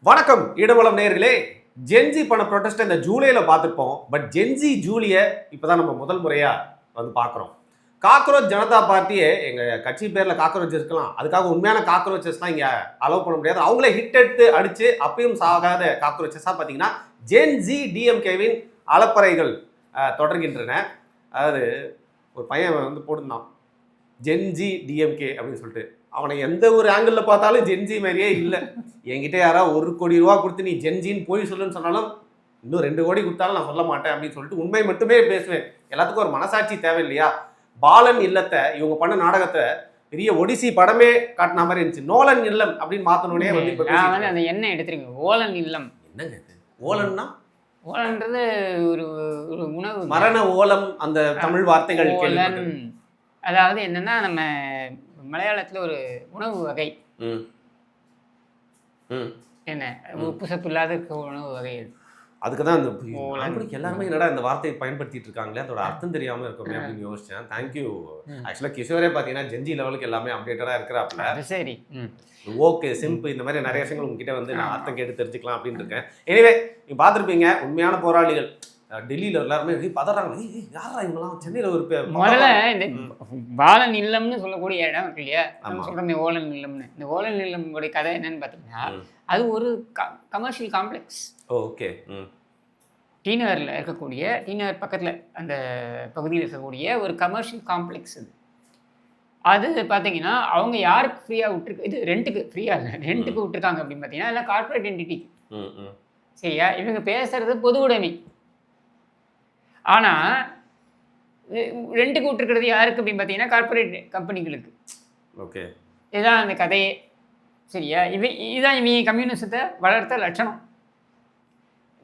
வணக்கம் ஈடவளம் நேயர்களே. ஜென்ஜி பண்ண ப்ரொடெஸ்ட் இந்த ஜூலையில் பார்த்துருப்போம். பட் ஜென்ஜி ஜூலியை இப்போதான் நம்ம முதல் முறையாக வந்து பார்க்குறோம். காக்ரோச் ஜனதா பார்ட்டியே எங்கள் கட்சி பேரில் காக்ரோச் இருக்கலாம், அதுக்காக உண்மையான காக்ரோச்சஸ்லாம் இங்கே அலோவ் பண்ண முடியாது. அவங்களே ஹிட் எடுத்து அடித்து அப்பயும் சாகாத காக்ரோச்சஸாக பார்த்தீங்கன்னா ஜென்ஜி டிஎம்கேவின் அலப்பறைகள் தொடர்கின்றன. அதாவது ஒரு பையன் வந்து போட்டிருந்தான் ஜென்ஜி டிஎம்கே அப்படின்னு சொல்லிட்டு. அவனை எந்த ஒரு ஆங்கிளில் பார்த்தாலும் ஜென்ஜி மாதிரியே இல்லை. என்கிட்ட யாராவது 1 கோடி ரூபா கொடுத்து நீ ஜென்ஜின்னு போய் சொல்லுன்னு சொன்னாலும் இன்னும் 2 கோடி கொடுத்தாலும் நான் சொல்ல மாட்டேன் அப்படின்னு சொல்லிட்டு உண்மை மட்டுமே பேசுவேன். எல்லாத்துக்கும் ஒரு மனசாட்சி தேவை இல்லையா? பாலன் இல்லத்தை இவங்க பண்ண நாடகத்தை பெரிய ஒடிசி படமே காட்டின மாதிரி இருந்துச்சு. நோலன் இல்லம் அப்படின்னு மாத்தனோடனே வந்து அந்த எண்ணெய் எடுத்துருங்க. ஓலன் இல்லம் என்னங்க இது? ஓலன்னா ஓலன்றது ஒரு ஒரு உணவு, மரண ஓலம். அந்த தமிழ் வார்த்தைகள் அதாவது என்னன்னா நம்ம மலையாளத்தில் ஒரு உணவு வகை, என்ன உப்பு சப்பு இல்லாத உணவு வகை. அதுக்கு தான் அந்த எல்லாருமே என்னடா இந்த வார்த்தையை பயன்படுத்திட்டு இருக்காங்களே, அதோட அர்த்தம் தெரியாமல் இருக்குமே அப்படின்னு யோசிச்சேன். தேங்க்யூ. ஆக்சுவலாக கிஷோரே பார்த்தீங்கன்னா ஜென்ஜி லெவலுக்கு எல்லாமே அப்டேட்டடாக இருக்கிறாப்புல. சரி, ஓகே சிம்பிள் இந்த மாதிரி நிறைய விஷயங்கள் உங்ககிட்ட வந்து நான் அர்த்தம் கேட்டு தெரிஞ்சுக்கலாம் அப்படின்னு இருக்கேன். எனிவே நீங்கள் பார்த்துருப்பீங்க உண்மையான போராளிகள் டெல்லியில் எல்லாருமே பதறாங்க. யாரா இவங்கலாம் சென்னையில் ஒரு முதல்ல இந்த பாலன் இல்லம்னு சொல்லக்கூடிய இடம் இருக்கு இல்லையா, சொல்கிறோம் ஓலன் இல்லம்னு. இந்த ஓலன் இல்லம்னுடைய கதை என்னன்னு பார்த்தீங்கன்னா அது ஒரு கமர்ஷியல் காம்ப்ளெக்ஸ். ஓகே. டிநகரில் இருக்கக்கூடிய, டிநகர் பக்கத்தில் அந்த பகுதியில் இருக்கக்கூடிய ஒரு கமர்ஷியல் காம்ப்ளெக்ஸ் அது பார்த்தீங்கன்னா அவங்க யாருக்கு ஃப்ரீயாக விட்டுருக்கு, இது ரெண்ட்டுக்கு ஃப்ரீயாக இல்லை, ரெண்ட்டுக்கு விட்டுருக்காங்க அப்படின்னு பார்த்தீங்கன்னா எல்லாம் கார்பரேட் என்டிட்டி. சரியா? இவங்க பேசுறது பொது உடைமை. ஆனால் ரெண்ட்டுக்கு விட்டுருக்கிறது யாருக்கு அப்படின்னு பார்த்தீங்கன்னா கார்பரேட் கம்பெனிகளுக்கு. ஓகே, இதுதான் அந்த கதையே. சரியா? இதுதான் இவங்க கம்யூனிசத்தை வளர்த்த லட்சணம்.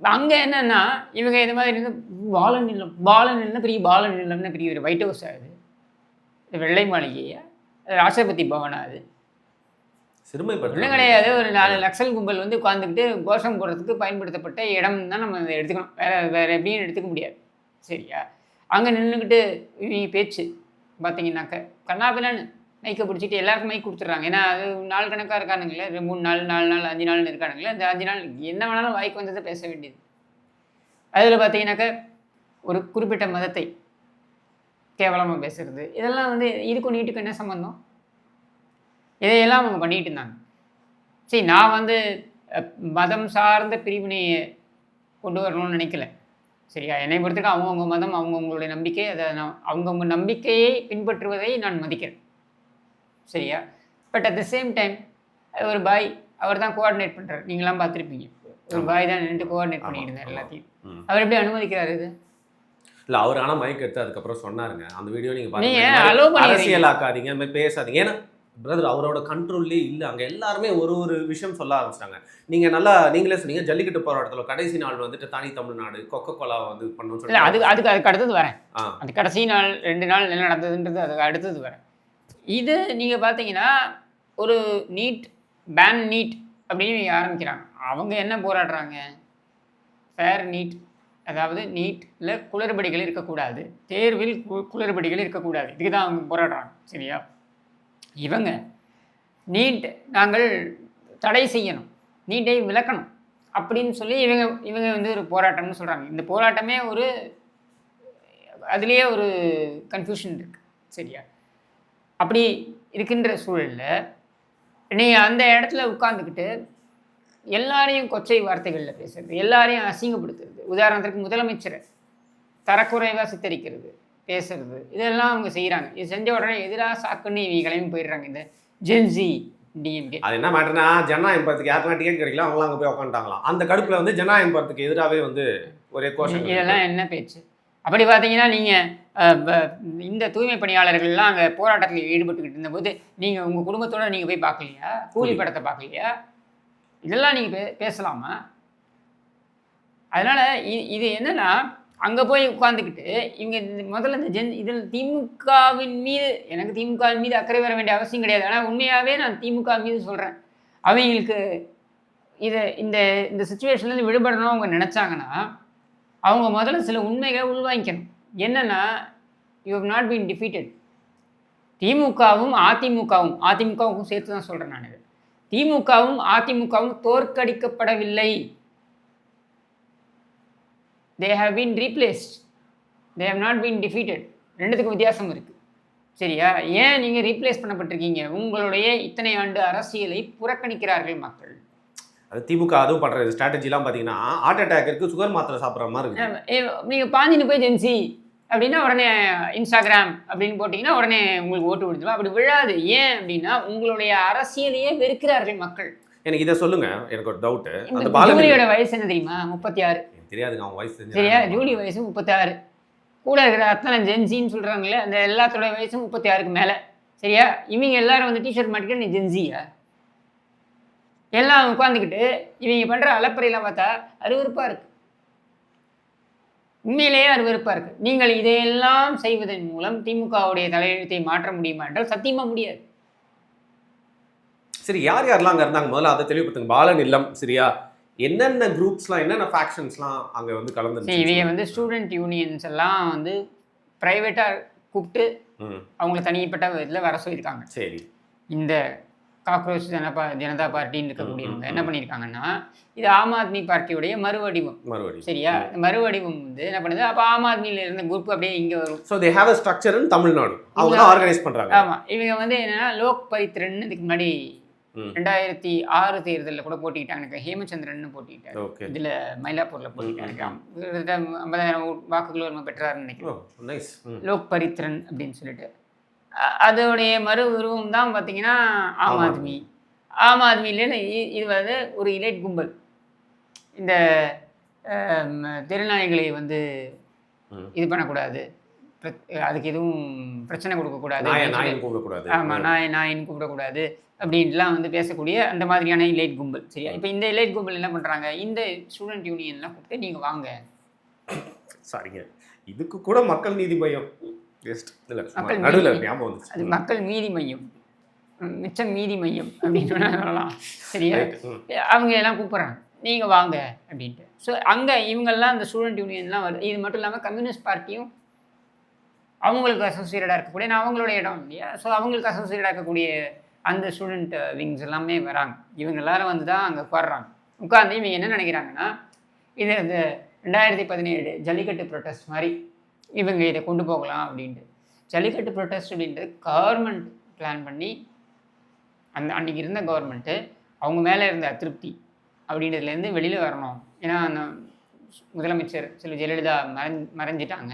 அங்கே என்னன்னா இவங்க இது மாதிரி பாலன் இல்லம், பாலன் இல்லம் பெரிய பாலன் இல்லம்னு பெரிய ஒரு ஒயிட் ஹவுஸ் ஆகுது, வெள்ளை மாளிகையா, ராஷ்டிரபதி பவனா, அது சிறுமைப்பட்டு கிடையாது. ஒரு 4 நக்சல் கும்பல் வந்து உட்காந்துக்கிட்டு கோஷம் போடுறதுக்கு பயன்படுத்தப்பட்ட இடம் தான் நம்ம அதை எடுத்துக்கணும். வேற எப்படியும் எடுத்துக்க முடியாது. சரியா? அங்கே நின்றுக்கிட்டு இவங்க பேச்சு பார்த்தீங்கன்னாக்க கண்ணாபின்னு மைக்கை பிடிச்சிட்டு எல்லாருக்கும் மைக் கொடுத்துட்றாங்க. ஏன்னா அது நாள் கணக்காக இருக்கானுங்களே, 3 நாள் 4 நாள் 5 நாள்னு இருக்கானுங்களே. அந்த 5 நாள் என்ன வேணாலும் வாய்க்கு வந்ததை பேச வேண்டியது. அதில் பார்த்தீங்கன்னாக்க ஒரு குறிப்பிட்ட மதத்தை கேவலமாக பேசுறது, இதெல்லாம் வந்து இதுக்கும் நீட்டுக்கு என்ன சம்பந்தம்? இதையெல்லாம் அவங்க பண்ணிகிட்டு இருந்தாங்க. சரி, நான் வந்து மதம் சார்ந்த பிரிவினையை கொண்டு வரணும்னு நினைக்கல. சரியா? என்னை பொறுத்தவரைக்கும் அவங்கவுங்க மதம், அவங்கவுங்களுடைய நம்பிக்கை, அதை நான் அவங்கவுங்க நம்பிக்கையை பின்பற்றுவதை நான் மதிக்கிறேன். சரியா? But at the same time ஒரு பாய் அவர் தான் கோஆர்டினேட் பண்ணுறாரு. நீங்களாம் பார்த்துருப்பீங்க, ஒரு பாய் தான் நின்று கோஆர்டினேட் பண்ணிட்டு இருந்தார் எல்லாத்தையும். அவர் எப்படி அனுமதிக்கிறாரு இது? இல்லை, அவர் ஆனால் மைக் எடுத்து அதுக்கப்புறம் சொன்னாருங்க. அந்த வீடியோ நீங்கள் அரசியலாக்காதீங்க, இந்த மாதிரி பேசாதீங்க. ஏன்னா பிரதர் அவரோட கண்ட்ரோல்லே இல்லை. அங்கே எல்லாருமே ஒரு விஷயம் சொல்ல ஆரம்பிச்சிட்டாங்க. நீங்கள் நல்லா நீங்களே சொன்னீங்க, ஜல்லிக்கட்டு போராட்டத்தில் கடைசி நாள் வந்துட்டு தனி தமிழ்நாடு கொக்கோ கோலா வந்து பண்ணணும்னு சொல்லி. அதுக்கு அடுத்தது வரேன். அந்த கடைசி நாள் 2 நாள் என்ன நடந்ததுன்றது அதுக்கு அடுத்தது வரேன். இது நீங்கள் பார்த்தீங்கன்னா ஒரு நீட் பேன் நீட் அப்படின்னு ஆரம்பிக்கிறாங்க. அவங்க என்ன போராடுறாங்க? ஃபேர் நீட், அதாவது நீட்டில் குளறுபடிகள் இருக்கக்கூடாது, தேர்வில் குளறுபடிகள் இருக்கக்கூடாது. இதுக்கு தான் அவங்க போராடுறாங்க. சரியா? இவங்க நீட் நாங்கள் தடை செய்யணும், நீட்டை விளக்கணும் அப்படின்னு சொல்லி இவங்க வந்து ஒரு போராட்டம்னு சொல்கிறாங்க. இந்த போராட்டமே ஒரு அதுலேயே ஒரு கன்ஃபியூஷன் இருக்குது. சரியா? அப்படி இருக்கின்ற சூழலில் நீங்கள் அந்த இடத்துல உட்காந்துக்கிட்டு எல்லாரையும் கொச்சை வார்த்தைகளில் பேசுறது, எல்லாரையும் அசிங்கப்படுத்துறது, உதாரணத்துக்கு முதலமைச்சரை தரக்குறைவாக சித்தரிக்கிறது, பேசுறது, இதெல்லாம் அவங்க செய்கிறாங்க. இது செஞ்ச உடனே எதிராக சாக்குன்னு இவங்க கிளம்பி போயிடுறாங்க இந்த ஜென்ஜி டிஎம்கே. அது என்ன மேட்டர்னா, ஜனநாயகம் படத்துக்கு யாருக்கெல்லாம் டிக்கெட் கிடைக்கல அவங்களாம் அங்கே போய் உட்காந்துட்டாங்களாம். அந்த கடுப்பில் வந்து ஜனநாயகம் படத்துக்கு எதிராகவே வந்து ஒரே கோஷம். இதெல்லாம் என்ன பேச்சு? அப்படி பார்த்தீங்கன்னா நீங்கள் இந்த தூய்மை பணியாளர்கள்லாம் அங்கே போராட்டத்தில் ஈடுபட்டுக்கிட்டு இருந்தபோது நீங்கள் உங்கள் குடும்பத்தோடு நீங்கள் போய் பார்க்கலையா? கூலி படத்தை பார்க்கலையா? இதெல்லாம் நீங்கள் பேசலாமா? அதனால் இது என்னென்னா அங்கே போய் உட்காந்துக்கிட்டு இவங்க முதல்ல இந்த இதில் திமுகவின் மீது, எனக்கு திமுகவின் மீது அக்கறை வர வேண்டிய அவசியம் கிடையாது. ஆனால் உண்மையாகவே நான் திமுக மீது சொல்கிறேன். அவங்களுக்கு இந்த இந்த சுச்சுவேஷன்லேருந்து விடுபடணும் அவங்க நினச்சாங்கன்னா அவங்க முதல்ல சில உண்மைகளை உள்வாங்கிக்கணும். என்னென்னா, you have not been defeated. திமுகவும் அதிமுகவும் சேர்த்து தான் சொல்கிறேன் நான். இது திமுகவும் அதிமுகவும் தோற்கடிக்கப்படவில்லை. they have been replaced, they have not been defeated. ரெண்டுத்துக்கும் வித்தியாசம் இருக்கு. சரியா? ஏன் நீங்க ரீப்ளேஸ் பண்ணப்பட்டிருக்கீங்க? உங்களுடைய இத்தனை ஆண்டு அரசியலை புறக்கணிக்கிறார்கள் மக்கள். அது திமுக அதுவும் பண்ற ஸ்ட்ராட்டஜிலாம் பார்த்தீங்கன்னா ஹார்ட் அட்டாக் இருக்கு, சுகர் மாத்திரை சாப்பிட்ற மாதிரி இருக்கு. நீங்க பாஞ்சின்னு போய் ஜென்சி அப்படின்னா உடனே இன்ஸ்டாகிராம் அப்படின்னு போட்டிங்கன்னா உடனே உங்களுக்கு ஓட்டு விடுத்துடும். அப்படி விழாது. ஏன் அப்படின்னா உங்களுடைய அரசியலையே வெறுக்கிறார்கள் மக்கள். எனக்கு இதை சொல்லுங்க, எனக்கு ஒரு டவுட். அந்த ஜூலியோட வயசு என்ன தெரியுமா? 36. தெரியாதுங்க அவன் வயசு. சரியா? ஜூலி வயசு 36. கூட இருக்கிற அத்தனை ஜென்சின்னு சொல்றாங்களே அந்த எல்லாத்தோட வயசும் 36க்கு மேல. சரியா? இவங்க எல்லாரும் வந்து டிஷர்ட் மாட்டிக்கிட்டு நீ ஜென்சியா? எல்லாம் உட்காந்துக்கிட்டு இவங்க பண்ற அலப்பறையெல்லாம் பார்த்தா அருவருப்பா இருக்கு. உண்மையிலேயே அருவருப்பா இருக்கு. நீங்கள் இதையெல்லாம் செய்வதன் மூலம் திமுகவுடைய தலையெழுத்தை மாற்ற முடியுமா என்றால் சத்தியமா முடியாது. சரி, யார் யாரெல்லாம் அங்கே இருந்தாங்க முதல்ல அதை தெளிவுபடுத்துங்க. பாலன் இல்லம் சரியா, என்னென்ன குரூப்ஸ்லாம் என்னென்ன ஃபேக்ஷன்ஸ்லாம் அங்கே வந்து கலந்து? இவங்க வந்து ஸ்டூடெண்ட் யூனியன்ஸ் எல்லாம் வந்து ப்ரைவேட்டாக கூப்பிட்டு அவங்கள தனிப்பட்ட இதில் வர சொல்லியிருக்காங்க. சரி, இந்த காக்ரோச் ஜனதா பார்ட்டின்னு இருக்கக்கூடியவங்க என்ன பண்ணியிருக்காங்கன்னா, இது ஆம் ஆத்மி பார்ட்டியுடைய மறுவடிவம். சரியா? மறுவடிவம் வந்து என்ன பண்ணுது, அப்போ ஆம் ஆத்மியில் இருந்த குரூப் அப்படியே இங்கே வரும். So they have a structure இன் தமிழ்நாடு, அவங்க தான் ஆர்கனைஸ் பண்ணுறாங்க. ஆமாம், இவங்க வந்து என்னன்னா லோக் பரித்ரன் இதுக்கு முன்னாடி 2006 தேர்தலில் கூட போட்டிக்கிட்டாங்க. ஹேமச்சந்திரன் போட்டிக்கிட்டாங்க. இதில் மயிலாப்பூரில் போட்டிக்கிட்டாங்க. 50,000 வாக்குகள் ஒரு பெற்றாருன்னு நினைக்கிறேன். லோக் பரித்ரன் அப்படின்னு சொல்லிட்டு அதோடைய மறு உருவம் தான் பார்த்தீங்கன்னா ஆம் ஆத்மி. ஆம் ஆத்மியில இது வந்து ஒரு இலைட் கும்பல். இந்த திருநாய்களை வந்து இது பண்ணக்கூடாது, அதுக்கு எதுவும் பிரச்சனை கொடுக்கக்கூடாது, ஆமாம் நாயின்னு கூப்பிடக்கூடாது அப்படின்லாம் வந்து பேசக்கூடிய அந்த மாதிரியான இலைட் கும்பல். சரியா? இப்போ இந்த இலைட் கும்பல் என்ன பண்ணுறாங்க, இந்த ஸ்டூடெண்ட் யூனியன்லாம் கூப்பிட்டு நீங்கள் வாங்க. சரிங்க, இதுக்கு கூட மக்கள் நீதி மையம் அது மக்கள் மீதி மையம், மிச்சம் மீதி மையம் அப்படின்னு சொல்லலாம். சரியா? அவங்க எல்லாம் கூப்பிட்றாங்க நீங்கள் வாங்க அப்படின்ட்டு. ஸோ அங்கே இவங்கெல்லாம் அந்த ஸ்டூடெண்ட் யூனியன்லாம் வருது. இது மட்டும் இல்லாமல் கம்யூனிஸ்ட் பார்ட்டியும் அவங்களுக்கு அசோசியேட்டடாக இருக்கக்கூடிய, நான் அவங்களோட இடம் இல்லையா, ஸோ அவங்களுக்கு அசோசியேட்டாக இருக்கக்கூடிய அந்த ஸ்டூடெண்ட் விங்ஸ் எல்லாமே வராங்க. இவங்க எல்லாரும் வந்து தான் அங்கே உட்காடுறாங்க. உட்காந்து இவங்க என்ன நினைக்கிறாங்கன்னா, இது இந்த 2017 ஜல்லிக்கட்டு ப்ரொட்டஸ்ட் மாதிரி இவங்க இதை கொண்டு போகலாம் அப்படின்ட்டு. ஜல்லிக்கட்டு ப்ரொட்டஸ்ட் அப்படின்றது கவர்மெண்ட் பிளான் பண்ணி அன்றைக்கி இருந்த கவர்மெண்ட்டு அவங்க மேலே இருந்த அதிருப்தி அப்படின்றதுலேருந்து வெளியில் வரணும். ஏன்னா அந்த முதலமைச்சர் செல்வி ஜெயலலிதா மறைஞ்சிட்டாங்க.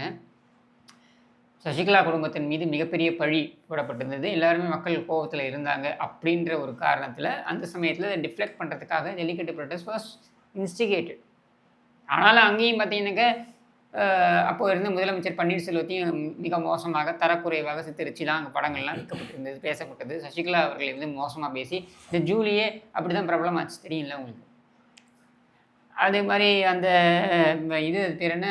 சசிகலா குடும்பத்தின் மீது மிகப்பெரிய பழி போடப்பட்டிருந்தது. எல்லாருமே மக்கள் கோபத்தில் இருந்தாங்க. அப்படின்ற ஒரு காரணத்தில் அந்த சமயத்தில் டிஃப்ளெக்ட் பண்ணுறதுக்காக ஜல்லிக்கட்டு ப்ரொட்டஸ்ட் வாஸ் இன்ஸ்டிகேட்டட். ஆனாலும் அங்கேயும் பார்த்தீங்கன்னாக்க அப்போ இருந்த முதலமைச்சர் பன்னீர்செல்வத்தையும் மிக மோசமாக தரக்குறைவாக சித்தரிச்சுலாம் அங்கே படங்கள்லாம் விற்கப்பட்டிருந்தது, பேசப்பட்டது. சசிகலா அவர்களை வந்து மோசமாக பேசி இந்த ஜூலியே அப்படி தான் பிரபலமாச்சு, தெரியும்ல உங்களுக்கு. அதே மாதிரி அந்த இது பேர் என்ன,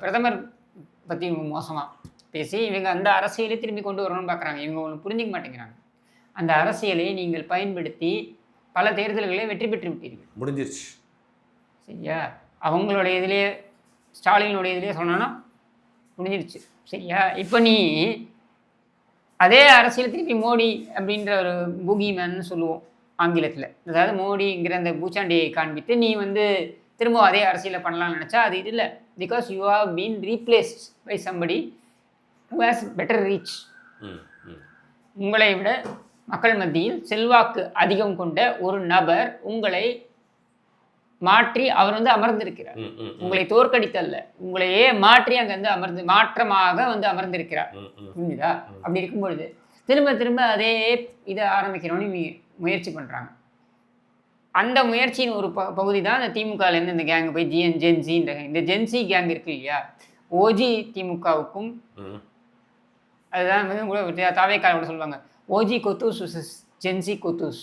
பிரதமர் பற்றி மோசமாக பேசி இவங்க அந்த அரசியலை திரும்பி கொண்டு வரணும்னு பார்க்குறாங்க. இவங்க ஒன்று புரிஞ்சிக்க மாட்டேங்கிறாங்க. அந்த அரசியலை நீங்கள் பயன்படுத்தி பல தேர்தல்களே வெற்றி பெற்று விட்டீர்கள், முடிஞ்சிருச்சு. சரியா? அவங்களுடைய இதிலே ஸ்டாலினுடைய இதிலே சொன்னோன்னா முடிஞ்சிருச்சு. சரியா? இப்போ நீ அதே அரசியல் திருப்பி மோடி அப்படின்ற ஒரு பூகி மேன்னு சொல்லுவோம் ஆங்கிலத்தில். அதாவது மோடிங்கிற அந்த பூச்சாண்டியை காண்பித்து நீ வந்து திரும்ப அதே அரசியலை பண்ணலாம்னு நினச்சா அது இது இல்லை. Because you have been replaced by somebody who has better reach. உங்களை விட மக்கள் மத்தியில் செல்வாக்கு அதிகம் கொண்ட ஒரு நபர் உங்களை மாற்றி அவர் வந்து அமர்ந்திருக்கிறார். உங்களை தோற்கடித்தல்ல, உங்களையே மாற்றி அங்கே வந்து மாற்றமாக வந்து அமர்ந்திருக்கிறார். புரிஞ்சுதா? அப்படி இருக்கும் பொழுது திரும்ப திரும்ப அதே இதை ஆரம்பிக்கணும்னு முயற்சி பண்ணுறாங்க. அந்த முயற்சியின் ஒரு பகுதி தான் இந்த திமுகலேருந்து இந்த கேங்கு போய் ஜென்சின்ற இந்த ஜென்சி கேங் இருக்கு இல்லையா, ஓஜி திமுகவுக்கும் அதுதான் வந்து கூட தாவேக்கால கூட சொல்லுவாங்க ஓஜி கொத்தூஸ் விசஸ் ஜென்சி கொத்தூஸ்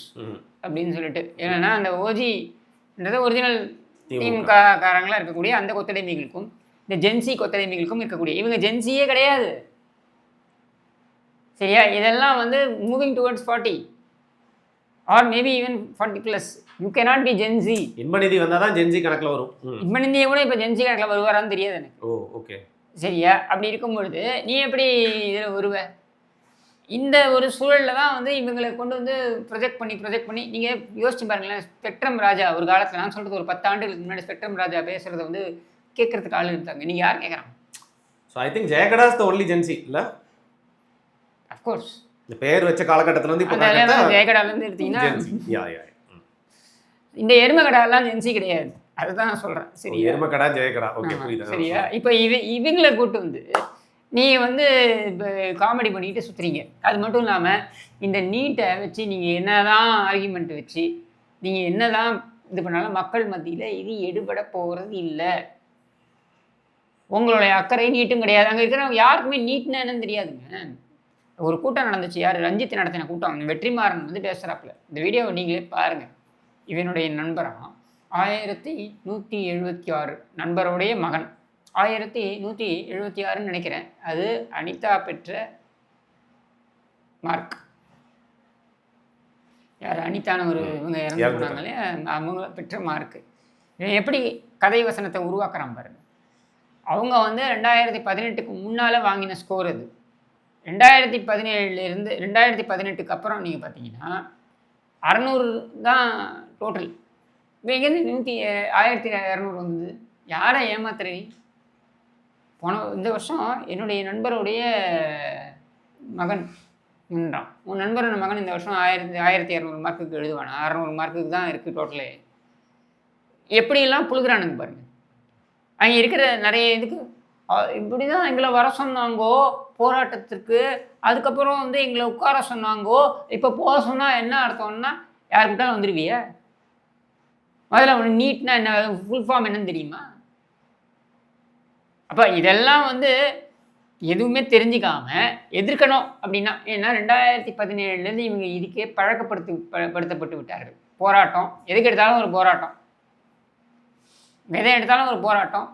அப்படின்னு சொல்லிட்டு. ஏன்னா அந்த ஓஜின்றது ஒரிஜினல் திமுக காரங்களாக இருக்கக்கூடிய அந்த கொத்தடைமைகளுக்கும் இந்த ஜென்சி கொத்தடைமைகளுக்கும் இருக்கக்கூடிய, இவங்க ஜென்சியே கிடையாது. சரியா? இதெல்லாம் வந்து moving towards 40 or maybe even 40+. You cannot be Gen Z. Inbanithi வந்தால் தான் ஜென்சி கணக்கில் வரும். இன்பநிதியை கூட இப்போ ஜென்சி கணக்கில் வருவாரான்னு தெரியாது எனக்கு. ஓ ஓகே. சரியா? அப்படி இருக்கும் பொழுது நீ எப்படி இதில் வருவ? இந்த ஒரு சூழலில் தான் வந்து இவங்களை கொண்டு வந்து ப்ரொஜெக்ட் பண்ணி நீங்கள் யோசிச்சு பாருங்களேன். ஸ்பெக்ட்ரம் ராஜா ஒரு காலத்தில், நான் சொல்கிறது ஒரு 10 ஆண்டுகளுக்கு முன்னாடி ஸ்பெக்ட்ரம் ராஜா பேசுகிறத வந்து கேட்கறதுக்கு ஆள் இருந்தாங்க. நீங்கள் யார் கேட்குறாங்க? ஸோ ஐ திங்க் ஜெயகடா இஸ் த ஒன்லி ஜென்சி இல்லை? அஃப்கோர்ஸ் இந்த பேர் வச்ச காலகட்டத்தில் வந்து இப்போ ஜெயகடாலேருந்து எடுத்தீங்கன்னா யா இந்த எருமகடாலாம் ஜென்சி கிடையாது. அதுதான் நான் சொல்கிறேன். சரி, எருமகடா ஜெயகடா, ஓகே புரியுது. சரியா? இப்போ இவங்களை கூட்டு வந்து நீங்கள் வந்து இப்போ காமெடி பண்ணிக்கிட்டு சுற்றுறீங்க. அது மட்டும் இல்லாமல் இந்த நீட்டை வச்சு நீங்கள் என்ன தான் ஆர்கியூமெண்ட் வச்சு நீங்கள் என்ன தான் இது பண்ணாலும் மக்கள் மத்தியில் இது எடுபட போகிறது இல்லை. உங்களுடைய அக்கறை நீட்டும் கிடையாது. அங்கே இருக்கிறவங்க யாருக்குமே நீட்னா என்னன்னு தெரியாதுங்க. ஒரு கூட்டம் நடந்துச்சு, யார் ரஞ்சித் நடத்தின கூட்டம், வெற்றிமாறன் வந்து பேசுகிறாப்புல. இந்த வீடியோவை நீங்களே பாருங்கள். இவனுடைய நண்பராக 1176 நண்பருடைய மகன் 1176 நினைக்கிறேன். அது அனிதா பெற்ற மார்க். யார் அனிதான ஒரு இவங்க இறந்து போனாங்களே, அவங்க பெற்ற மார்க்கு. எப்படி கதை வசனத்தை உருவாக்குறான் பாருங்க. அவங்க வந்து 2018க்கு முன்னால் வாங்கின ஸ்கோர் அது. 2017 2018க்கு அப்புறம் நீங்கள் பார்த்தீங்கன்னா 600 தான் டோட்டல். இப்போ எங்கேருந்து 1200 வந்தது? யாரை ஏமாத்துறீ? இந்த வருஷம் என்னுடைய நண்பருடைய மகன் நின்றான். உன் நண்பரோட மகன் இந்த வருஷம் 1200 மார்க்குக்கு எழுதுவானா? 600 மார்க்குக்கு தான் இருக்குது டோட்டலே. எப்படியெல்லாம் புழுகிறானுங்க பாருங்க. அங்கே இருக்கிற நிறைய இதுக்கு இப்படி தான் எங்களை வர சொன்னாங்கோ போராட்டத்திற்கு, அதுக்கப்புறம் வந்து எங்களை உட்கார சொன்னாங்கோ, இப்போ போக சொன்னால் என்ன அர்த்தம்னா யாருக்கிட்டாலும் வந்துடுவிய? முதல்ல அவனுக்கு நீட்னா என்ன, ஃபுல் ஃபார்ம் என்னன்னு தெரியுமா? அப்போ இதெல்லாம் வந்து எதுவுமே தெரிஞ்சிக்காம எதிர்க்கணும் அப்படின்னா, ஏன்னா 2017 இவங்க இதுக்கே படுத்தப்பட்டு விட்டார்கள். போராட்டம், எதுக்கு எடுத்தாலும் ஒரு போராட்டம், எதை எடுத்தாலும் ஒரு போராட்டம்,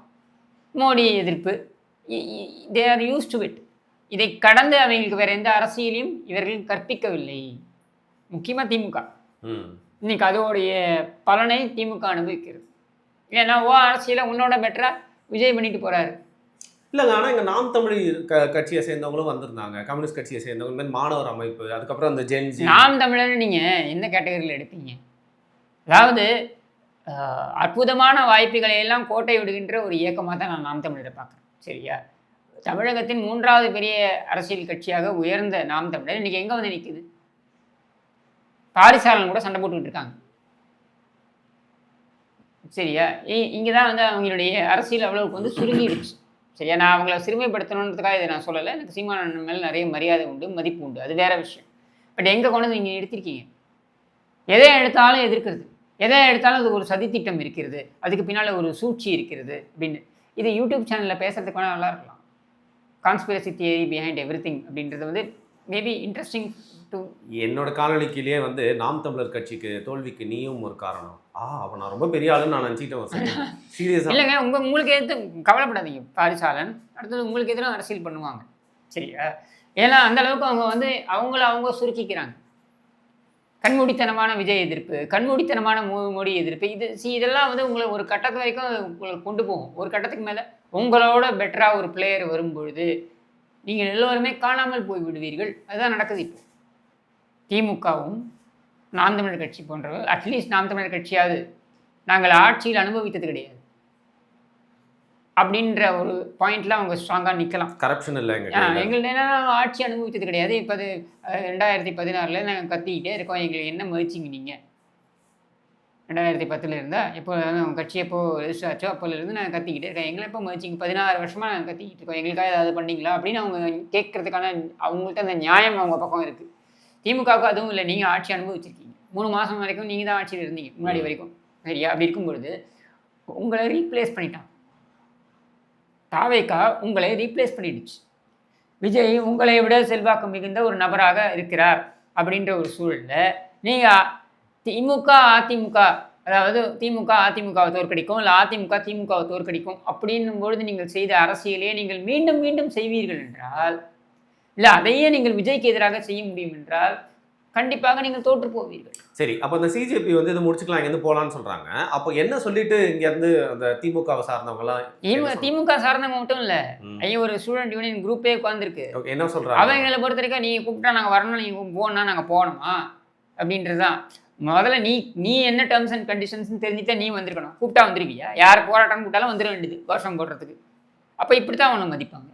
மோடி எதிர்ப்பு. They are use to it. இதை கடந்து அவங்களுக்கு வேற எந்த அரசியலையும் இவர்கள் கற்பிக்கவில்லை. முக்கியமாக திமுக. இன்னைக்கு அதோடைய பலனை திமுக அனுபவிக்கிறது. ஏன்னா அரசியலை உன்னோட பெட்டராக விஜய் பண்ணிட்டு போறாரு. இல்லைங்க, ஆனால் இங்கே நாம் தமிழ் கட்சியை சேர்ந்தவங்களும் வந்திருந்தாங்க, கம்யூனிஸ்ட் கட்சியை சேர்ந்தவங்க, இந்த மாணவர் அமைப்பு, அதுக்கப்புறம் அந்த ஜென்சி. நாம் தமிழர் நீங்கள் எந்த கேட்டகரியில் எடுப்பீங்க? அதாவது அற்புதமான வாய்ப்புகளை எல்லாம் கோட்டை விடுகின்ற ஒரு இயக்கமாக தான் நான் நாம் தமிழரை பார்க்குறேன். சரியா? தமிழகத்தின் 3வது பெரிய அரசியல் கட்சியாக உயர்ந்த நாம் தமிழர் இன்னைக்கு எங்கே வந்து நிற்குது? பாரிசாலன் கூட சண்டை போட்டுக்கிட்டு இருக்காங்க. சரியா? இங்கே தான் வந்து அவங்களுடைய அரசியல் அவ்வளவுக்கு வந்து சுருங்கிடுச்சு. சரியா? நான் அவங்கள சிறுமைப்படுத்தணுன்றதுக்காக இதை நான் சொல்லலை. எனக்கு சீமானன் மேலே நிறைய மரியாதை உண்டு, மதிப்பு உண்டு, அது வேற விஷயம். பட் எங்கே கொண்டு வந்து நீங்கள் எடுத்திருக்கீங்க? எதை எடுத்தாலும் எதிர்க்கிறது, எதை எடுத்தாலும் அது ஒரு சதித்திட்டம் இருக்கிறது, அதுக்கு பின்னால் ஒரு சூழ்ச்சி இருக்கிறது அப்படின்னு. இது யூடியூப் சேனலில் பேசுறதுக்கு வேணால் நல்லா இருக்கலாம். Conspiracy theory behind every thing அப்படின்றது வந்து மேபி இன்ட்ரெஸ்டிங் டு. என்னோட காணொலிக்கிலேயே வந்து நாம் தமிழர் கட்சிக்கு தோல்விக்கு நீயும் ஒரு காரணம். அவன் நான் ரொம்ப பெரிய ஆளுன்னு நான் நினச்சிக்கிட்டேன். சீரியஸாக இல்லைங்க, உங்களுக்கு எது கவலைப்படாதீங்க. பாரிசாலன் அடுத்தது உங்களுக்கு எதிராக அரசியல் பண்ணுவாங்க. சரியா? ஏன்னா அந்த அளவுக்கு அவங்க வந்து அவங்க சுருக்கிக்கிறாங்க. கண்மூடித்தனமான விஜய் எதிர்ப்பு, கண்மூடித்தனமான மோடி எதிர்ப்பு, இதெல்லாம் வந்து உங்களை ஒரு கட்டத்து வரைக்கும் உங்களை கொண்டு போகும். ஒரு கட்டத்துக்கு மேலே உங்களோட பெட்டராக ஒரு பிளேயர் வரும்பொழுது நீங்கள் எல்லோருமே காணாமல் போய் விடுவீர்கள். அதுதான் நடக்குது. இப்போ திமுகவும் நாம் தமிழர் கட்சி போன்றவர், அட்லீஸ்ட் நாம் தமிழர் கட்சியாவது நாங்கள் ஆட்சியில் அனுபவித்தது கிடையாது அப்படின்ற ஒரு பாயிண்ட்ல அவங்க ஸ்ட்ராங்காக நிற்கலாம். கரப்ஷன் இல்லை எங்கள்ட்ட ஆட்சி அனுபவித்தது கிடையாது. இப்போ அது 2016 நாங்கள் கத்திக்கிட்டே இருக்கோம். எங்களுக்கு என்ன முயற்சிங்க நீங்கள்? 2010 இருந்தால் எப்போ அவங்க கட்சி எப்போ ரெஜிஸ்டர் ஆச்சோ அப்போலேருந்து நாங்கள் கத்திக்கிட்டே இருக்கோம். எங்களை எப்போ முயற்சிங்க? 16 வருஷமாக நாங்கள் கத்திக்கிட்டு இருக்கோம். எங்களுக்காக ஏதாவது பண்ணிங்களா அப்படின்னு அவங்க கேட்கறதுக்கான அவங்கள்ட்ட அந்த நியாயம் அவங்க பக்கம் இருக்குது. திமுகவுக்கு அதுவும் இல்லை. நீங்கள் ஆட்சி அனுபவிச்சிருக்கீங்க. 3 மாதம் வரைக்கும் நீங்கள் தான் ஆட்சியில் இருந்தீங்க முன்னாடி வரைக்கும். சரியா? அப்படி இருக்கும்பொழுது உங்களை ரீப்ளேஸ் பண்ணிட்டான். தாவேகா உங்களை ரீப்ளேஸ் பண்ணிடுச்சு. விஜய் உங்களை விட செல்வாக்கு மிகுந்த ஒரு நபராக இருக்கிறார் அப்படின்ற ஒரு சூழலில் நீங்கள் திமுக அதிமுக, அதாவது திமுக அதிமுகவை தோற்கடிக்கும், இல்லை அதிமுக திமுகவை தோற்கடிக்கும் அப்படின்னும் பொழுது நீங்கள் செய்த அரசியலையே நீங்கள் மீண்டும் மீண்டும் செய்வீர்கள் என்றால், இல்லை அதையே நீங்கள் விஜய்க்கு எதிராக செய்ய முடியும் என்றால் கண்டிப்பாக நீங்கள் தோற்று போவீர்கள். சரி, அப்போ இந்த சிஜேபி வந்து இதை முடிச்சுக்கலாம், இங்கேருந்து போகலான்னு சொல்றாங்க. அப்போ என்ன சொல்லிட்டு இங்கேருந்து அந்த திமுகவை சார்ந்தவங்கலாம் திமுக சார்ந்தவங்க மட்டும் இல்ல, ம். ஐயோ ஒரு ஸ்டூடெண்ட் யூனியன் குரூப்பே உட்காந்துருக்கு. என்ன சொல்றாங்க? அவங்களை பொறுத்த வரைக்கும் நீங்க கூப்பிட்டா நாங்க வரணும், நீங்க போனா நாங்க போகணுமா அப்படின்றதுதான். முதல்ல நீ என்ன டேர்ம்ஸ் அண்ட் கண்டிஷன்ஸ் தெரிஞ்சுட்டா நீ வந்திருக்கணும். கூப்பிட்டா வந்துருவியா? யார் போராட்டம் கூப்பிட்டாலும் வந்துட வேண்டியது கோஷம் போடுறதுக்கு. அப்ப இப்படித்தான் அவனை மதிப்பாங்க.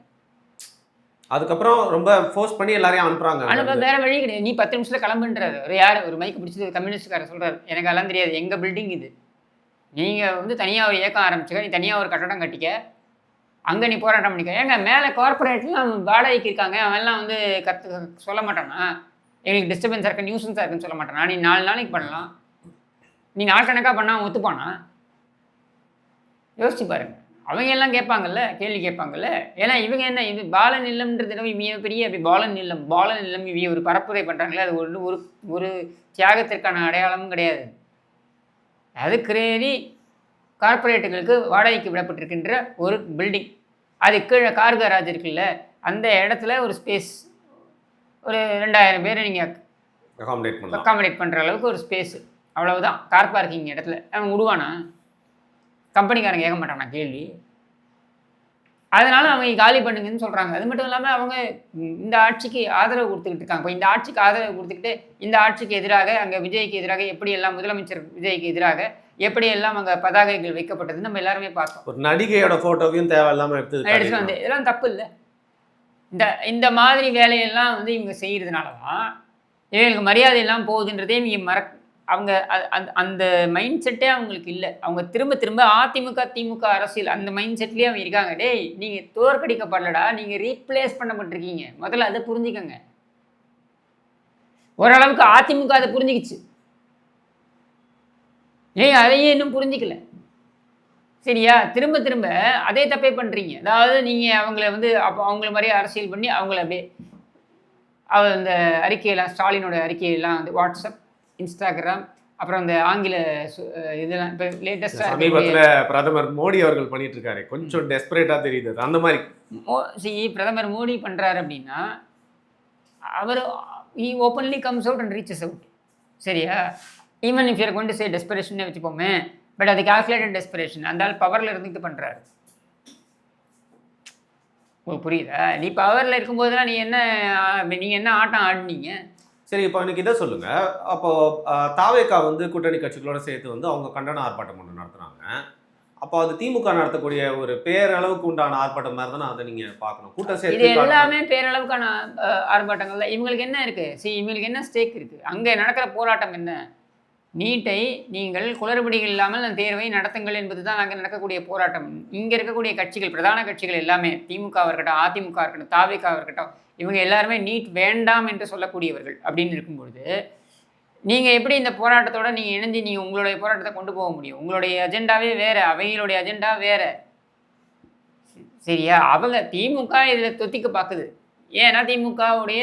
அதுக்கப்புறம் ரொம்ப ஃபோர்ஸ் பண்ணி எல்லாரையும் அனுப்புறாங்க. அனுப்ப வேற வழி கிடையாது. நீ 10 நிமிஷத்துல கிளம்புன்றாரு. ஒரு மைக்கு பிடிச்சது கம்யூனிஸ்ட்காரர் சொல்றாரு, எனக்கு அதெல்லாம் தெரியாது, எங்க பில்டிங் இது, நீங்க வந்து தனியா ஒரு இயக்கம் ஆரம்பிச்சுக்க, நீ தனியா ஒரு கட்டடம் கட்டிக்க, அங்க நீ போராட்டம் பண்ணிக்க. ஏங்க மேலே கார்பரேட்லாம் வாடகைக்கு இருக்காங்க, அவன்லாம் வந்து சொல்ல மாட்டானா எங்களுக்கு டிஸ்டர்பன்ஸாக இருக்கு, நியூசன்ஸாக இருக்குன்னு சொல்ல மாட்டானா? நீ 4 நாளைக்கு பண்ணலாம், நீ நாட்கணக்காக பண்ணால் ஒத்துப்பானா? யோசிச்சு பாருங்க. அவங்க எல்லாம் கேட்பாங்கல்ல, கேள்வி கேட்பாங்கல்ல. ஏன்னா இவங்க என்ன, இது பாலன் இல்லம்ன்றது இவங்க பெரிய பாலன் இல்லம் இவங்க ஒரு பரப்புரை பண்ணுறாங்களே, அது ஒரு ஒரு தியாகத்திற்கான அடையாளமும் கிடையாது. அது கிரேரி கார்பரேட்டுகளுக்கு வாடகைக்கு விடப்பட்டிருக்கின்ற ஒரு பில்டிங். அது கீழே கார் கராஜ் இருக்குல்ல, அந்த இடத்துல ஒரு ஸ்பேஸ், ஒரு 2000 பேரை நீங்கள் அகாமடேட் பண்ணுற அளவுக்கு ஒரு ஸ்பேஸ், அவ்வளவுதான். கார் பார்க்கிங் இடத்துல அவன் விடுவானா? கம்பெனிக்காரங்க கேட்க மாட்டானா கேள்வி? அதனால அவங்க காலி பண்ணுங்கன்னு சொல்கிறாங்க. அது மட்டும் இல்லாமல் அவங்க இந்த ஆட்சிக்கு ஆதரவு கொடுத்துக்கிட்டு இருக்காங்க. இப்போ இந்த ஆட்சிக்கு ஆதரவு கொடுத்துக்கிட்டு இந்த ஆட்சிக்கு எதிராக, அங்கே விஜய்க்கு எதிராக எப்படியெல்லாம், முதலமைச்சர் விஜய்க்கு எதிராக எப்படியெல்லாம் அங்கே பதாகைகள் வைக்கப்பட்டது நம்ம எல்லாருமே பார்த்தோம். ஒரு நடிகையோட ஃபோட்டோவையும் தேவையில்லாமல் எடுத்து வந்து இதெல்லாம் தப்பு இல்லை. இந்த மாதிரி வேலையெல்லாம் வந்து இவங்க செய்கிறதுனால தான் இவங்களுக்கு மரியாதையெல்லாம் போகுதுன்றதே இவங்க அவங்க அந்த மைண்ட் செட்டே அவங்களுக்கு இல்லை. அவங்க திரும்ப திரும்ப அதிமுக திமுக அரசியல் அந்த மைண்ட் செட்லேயே அவங்க இருக்காங்க. டேய், நீங்கள் தோற்கடிக்கப்படலடா, நீங்கள் ரீப்ளேஸ் பண்ணப்பட்டிருக்கீங்க. முதல்ல அதை புரிஞ்சுக்கங்க. ஓரளவுக்கு அதிமுக அதை புரிஞ்சுக்கிச்சு, ஏன் அதையே இன்னும் புரிஞ்சிக்கல? சரியா? திரும்ப திரும்ப அதே தப்பே பண்ணுறீங்க. அதாவது நீங்கள் அவங்கள வந்து அப்போ அவங்கள மாதிரியே அரசியல் பண்ணி அவங்கள அப்படியே அந்த அறிக்கையெல்லாம், ஸ்டாலினோட அறிக்கையெல்லாம் வந்து வாட்ஸ்அப், இன்ஸ்டாகிராம், அப்புறம் இந்த ஆங்கில இதெல்லாம் இப்போ லேட்டஸ்டாக சமீபத்தில் பிரதமர் மோடி அவர்கள் பண்ணிட்டு இருக்காரு. கொஞ்சம் டெஸ்பரேட்டாக தெரியுது அந்த மாதிரி. பிரதமர் மோடி பண்ணுறாரு அப்படின்னா அவர் openly comes out and reaches out. சரியா? Even if you're going to say desperation வச்சுப்போமே, பட் அது கால்குலேட்டட் டெஸ்பரேஷன். அந்த ஆள் பவரில் இருந்துட்டு பண்ணுறாரு. உங்களுக்கு புரியுதா? நீ பவரில் இருக்கும்போதெல்லாம் நீங்கள் என்ன ஆட்டம் ஆடினீங்க? சரி, இப்போ எனக்கு இதை சொல்லுங்க. அப்போ தாவேகா வந்து கூட்டணி கட்சிகளோட சேர்த்து வந்து அவங்க கண்டன ஆர்ப்பாட்டம் ஒன்று நடத்துறாங்க. அப்போ அது திமுக நடத்தக்கூடிய ஒரு பேரளவுக்கு உண்டான ஆர்ப்பாட்டம் மாதிரி தானே அதை நீங்க பார்க்கணும். கூட்டம் சேர்த்து இது எல்லாமே பேரளவுக்கான ஆர்ப்பாட்டங்கள் தான். இவங்களுக்கு என்ன இருக்கு? இவங்களுக்கு என்ன ஸ்டேக் இருக்கு? அங்கே நடக்கிற போராட்டம் என்ன? நீட்டை நீங்கள் குளறுபடிகள் இல்லாமல் தேர்வை நடத்துங்கள் என்பது தான் அங்கே நடக்கக்கூடிய போராட்டம். இங்கே இருக்கக்கூடிய கட்சிகள், பிரதான கட்சிகள் எல்லாமே, திமுகவாக இருக்கட்டும், அதிமுக இருக்கட்டும், தாவேகாவாக இருக்கட்டும், இவங்க எல்லாருமே நீட் வேண்டாம் என்று சொல்லக்கூடியவர்கள். அப்படின்னு இருக்கும்பொழுது நீங்கள் எப்படி இந்த போராட்டத்தோடு நீங்கள் இணைஞ்சு நீங்கள் உங்களுடைய போராட்டத்தை கொண்டு போக முடியும்? உங்களுடைய அஜெண்டாவே வேறு, அவைகளுடைய அஜெண்டா வேறு. சரியா? அவங்க திமுக இதில் தொத்திக்க பார்க்குது. ஏன்னா திமுகவுடைய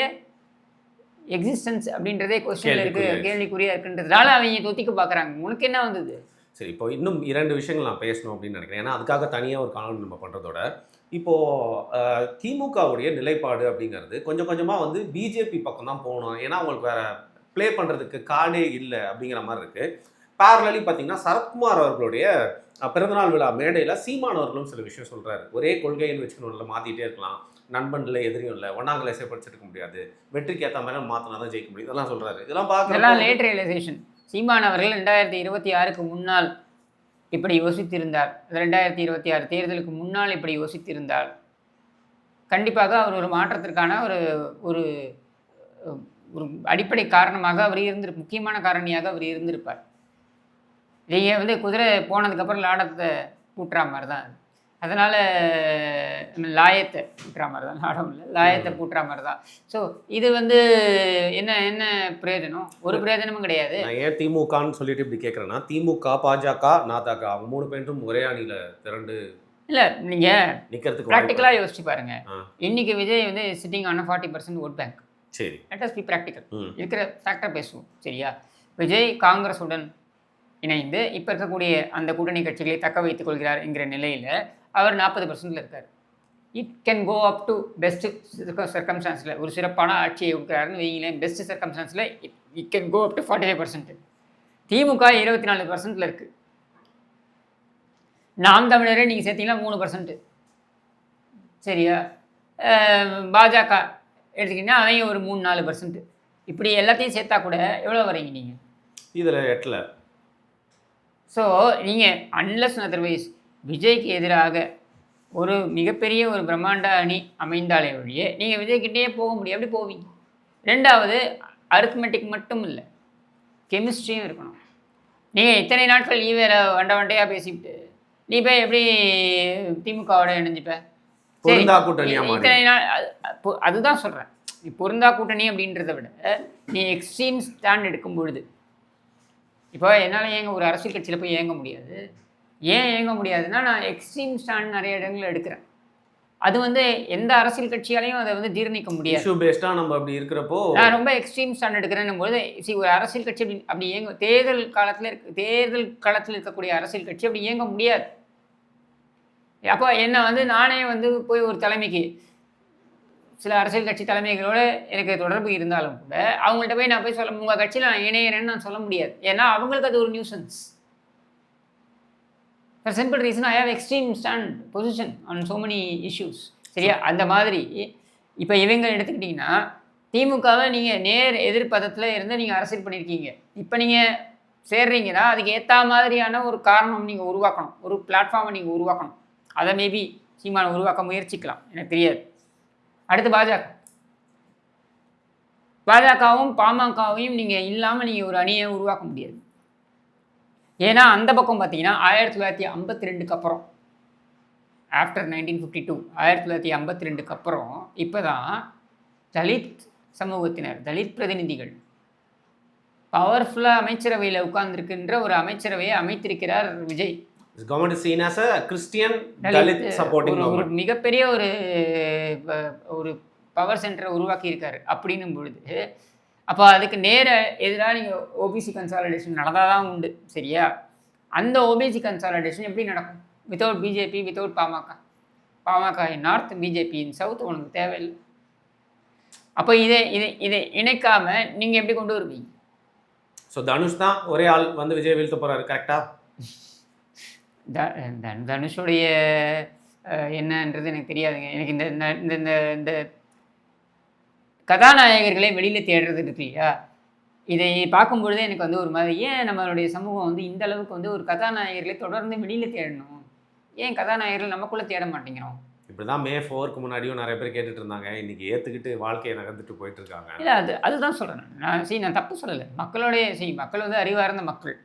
எக்ஸிஸ்டன்ஸ் அப்படின்றதே கொஸ்டினில் இருக்குது, கேள்விக்குறியாக இருக்குன்றதுனால அவங்க தொத்திக்க பார்க்குறாங்க. உனக்கு என்ன வந்தது? சரி, இப்போ இன்னும் 2 விஷயங்கள் நான் பேசணும் அப்படின்னு நினைக்கிறேன். ஏன்னா அதுக்காக தனியாக ஒரு காலம் நம்ம பண்ணுறதோட, இப்போது திமுகவுடைய நிலைப்பாடு அப்படிங்கிறது கொஞ்சம் கொஞ்சமாக வந்து பிஜேபி பக்கம் தான் போகணும். ஏன்னா அவங்களுக்கு வேறு ப்ளே பண்ணுறதுக்கு கார்டே இல்லை அப்படிங்கிற மாதிரி இருக்குது. பேரலி பார்த்தீங்கன்னா சரத்குமார் அவர்களுடைய பிறந்தநாள் விழா மேடையில் சீமான் அவர்களும் சில விஷயம் சொல்கிறாரு. ஒரே கொள்கைன்னு வச்சுக்கணும், இல்லை மாற்றிட்டே இருக்கலாம், நண்பன் இல்லை எதிரியும் இல்லை, ஒன்றாம் கிளாஸே படிச்சிருக்க முடியாது, வெற்றிக்கு ஏற்ற மாதிரி மாற்றினா தான் ஜெயிக்க முடியும், இதெல்லாம் சொல்கிறாரு. இதெல்லாம் பார்க்கலாம் லேட் ரியலைசேஷன். சீமான் அவர்கள் 2026க்கு முன்னால் இப்படி யோசித்திருந்தார், 2026 தேர்தலுக்கு முன்னால் இப்படி யோசித்திருந்தால் கண்டிப்பாக அவர் ஒரு மாற்றத்திற்கான ஒரு ஒரு ஒரு அடிப்படை காரணமாக அவர் முக்கியமான காரணியாக அவர் இருந்திருப்பார். நீங்கள் வந்து குதிரை போனதுக்கப்புறம் லாடத்தை கூட்டுற மாதிரி தான். அதனால் லாயத்தை கூட்டுற மாதிரி தான், லாடம் இல்லை, லாயத்தை கூட்டுற மாதிரி தான். ஸோ இது வந்து என்ன பிரயோஜனம்? ஒரு பிரயோஜனமும் கிடையாது. நான் ஏன் திமுகன்னு சொல்லிட்டு இப்படி கேட்குறேன்னா, திமுக, பாஜக, நாதாக அவங்க 3 பேரும் ஒரே அணியில் திரண்டு இல்லை, நீங்கள் நிற்கிறதுக்கு ப்ராக்டிக்கலாக யோசிச்சு பாருங்கள். இன்னைக்கு விஜய் வந்து சிட்டிங் ஆன 40% ஓட் பேங்க். சரி, லெட் அஸ் பி ப்ராக்டிக்கல். இருக்கிற ஃபேக்டர் பேசுவோம். சரியா? விஜய் காங்கிரஸுடன் இணைந்து இப்போ இருக்கக்கூடிய அந்த கூட்டணி கட்சிகளை தக்க வைத்துக் கொள்கிறார் என்கிற நிலையில் அவர் 40%ல் இருக்கார். It can go up to best சர்க்கம்ஸ்டான்ஸில், ஒரு சிறப்பான ஆட்சியை கொடுக்குறாருன்னு வைங்களேன். பெஸ்ட் சர்க்கம்ஸ்டான்ஸில் it can go up to 45%. DMK 24%ல் இருக்குது. நாம் தமிழரே நீங்கள் சேர்த்தீங்கன்னா 3%. சரியா? பாஜக எடுத்துக்கிட்டிங்கன்னா அவங்க ஒரு 3-4%. இப்படி எல்லாத்தையும் சேர்த்தா கூட எவ்வளோ வரீங்க நீங்கள்? இதில் 8ல். ஸோ நீங்கள் அன்லெஸ் அதர்வைஸ் விஜய்க்கு எதிராக ஒரு மிகப்பெரிய ஒரு பிரம்மாண்ட அணி அமைந்தாலே ஒழிய நீங்கள் விஜய்கிட்டே போக முடியும். எப்படி போவீங்க? ரெண்டாவது, அரித்மெட்டிக் மட்டும் இல்லை, கெமிஸ்ட்ரியும் இருக்கணும். நீங்கள் இத்தனை நாட்கள் நீ வேற வண்டையாக பேசிவிட்டு நீ போய் எப்படி திமுகவோட இணைஞ்சிப்ப? பொருந்தா கூட்டணியா மாறி. இத்தனை நாள் அதுதான் சொல்கிறேன். நீ பொருந்தா கூட்டணி அப்படின்றத விட நீ எக்ஸ்ட்ரீம் ஸ்டாண்ட் எடுக்கும் பொழுது, இப்போ என்னால் ஏங்க ஒரு அரசியல் கட்சியில் போய் இயங்க முடியாது. ஏன் இயங்க முடியாதுன்னா, நான் எக்ஸ்ட்ரீம் ஸ்டாண்ட் நிறைய இடங்களில் எடுக்கிறேன். அது வந்து எந்த அரசியல் கட்சியாலையும் அதை வந்து ஜீரணிக்க முடியாது. இஷ்யூ பேஸ்டாக நம்ம அப்படி இருக்கிறப்போ நான் ரொம்ப எக்ஸ்ட்ரீம் ஸ்டாண்ட் எடுக்கிறேன்னும் போது ஒரு அரசியல் கட்சி அப்படி இயங்க தேர்தல் களத்தில் இருக்கக்கூடிய அரசியல் கட்சி அப்படி இயங்க முடியாது. அப்போ என்ன வந்து நானே வந்து போய் ஒரு தலைமைக்கு, சில அரசியல் கட்சி தலைமைகளோடு எனக்கு தொடர்பு இருந்தாலும் கூட அவங்கள்ட்ட போய் நான் போய் சொல்ல உங்கள் கட்சியில் நான் இணையிறேன்னு நான் சொல்ல முடியாது. ஏன்னா அவங்களுக்கு அது ஒரு nuisance. For simple reason, I have extreme stand position on so many issues. சரியா? அந்த மாதிரி இப்போ இவங்க எடுத்துக்கிட்டிங்கன்னா, திமுகவை நீங்கள் நேர் எதிர்ப்பதத்தில் இருந்து நீங்கள் அரசியல் பண்ணியிருக்கீங்க. இப்போ நீங்கள் சேர்றீங்கன்னா அதுக்கு ஏற்ற மாதிரியான ஒரு காரணம் நீங்கள் உருவாக்கணும், ஒரு பிளாட்ஃபார்மை நீங்கள் உருவாக்கணும். அதை மேபி சீமானை உருவாக்க முயற்சிக்கலாம், எனக்கு தெரியாது. அடுத்து பாஜகவும் பாமகவையும் நீங்கள் இல்லாமல் நீங்கள் ஒரு அணியை உருவாக்க முடியாது. ஏன்னா அந்த பக்கம் பார்த்தீங்கன்னா 1952 அப்புறம், ஆஃப்டர் 1952, 1952 அப்புறம் இப்போ தான் தலித் சமூகத்தினர், தலித் பிரதிநிதிகள் பவர்ஃபுல்லாக அமைச்சரவையில் உட்கார்ந்துருக்கின்ற ஒரு அமைச்சரவையை அமைத்திருக்கிறார் விஜய். ஒரு மிகப்பெரிய ஒரு பவர் சென்டரை உருவாக்கி இருக்காரு. அப்படின்னும் பொழுது அப்போ அதுக்கு நேர எதிராக நீங்கள் ஓபிசி கன்சாலிடேஷன் நடந்தால் தான் உண்டு. சரியா? அந்த ஓபிசி கன்சாலிடேஷன் எப்படி நடக்கும்? Without BJP, without PMK in north, BJP in South உனக்கு தேவையில்லை. அப்போ இதை இணைக்காமல் நீங்கள் எப்படி கொண்டு வருவீங்க? ஸோ தனுஷ் தான் ஒரே ஆள் வந்து விஜய் வீழ்த்த போகிறாரு. கரெக்டாக? தனுஷுடைய என்னன்றது எனக்கு தெரியாதுங்க. எனக்கு இந்த கதாநாயகர்களே வெளியில் தேடுறது இருக்கு இல்லையா, இதை பார்க்கும்பொழுதே எனக்கு வந்து ஒரு மாதிரி, ஏன் நம்மளுடைய சமூகம் வந்து இந்த அளவுக்கு வந்து ஒரு கதாநாயகர்களை தொடர்ந்து வெளியில் தேடணும்? ஏன் கதாநாயகர்கள் நமக்குள்ளே தேட மாட்டேங்கிறோம்? இப்படி தான் மே 4க்கு முன்னாடியும் நிறைய பேர் கேட்டுட்டு இருந்தாங்க. இன்றைக்கி ஏற்றுக்கிட்டு வாழ்க்கையை நகர்ந்துட்டு போயிட்டு இருக்காங்க. இல்லை, அதுதான் சொல்கிறேன் நான் தப்பு சொல்லலை. மக்கள் வந்து அறிவார்ந்த மக்கள்.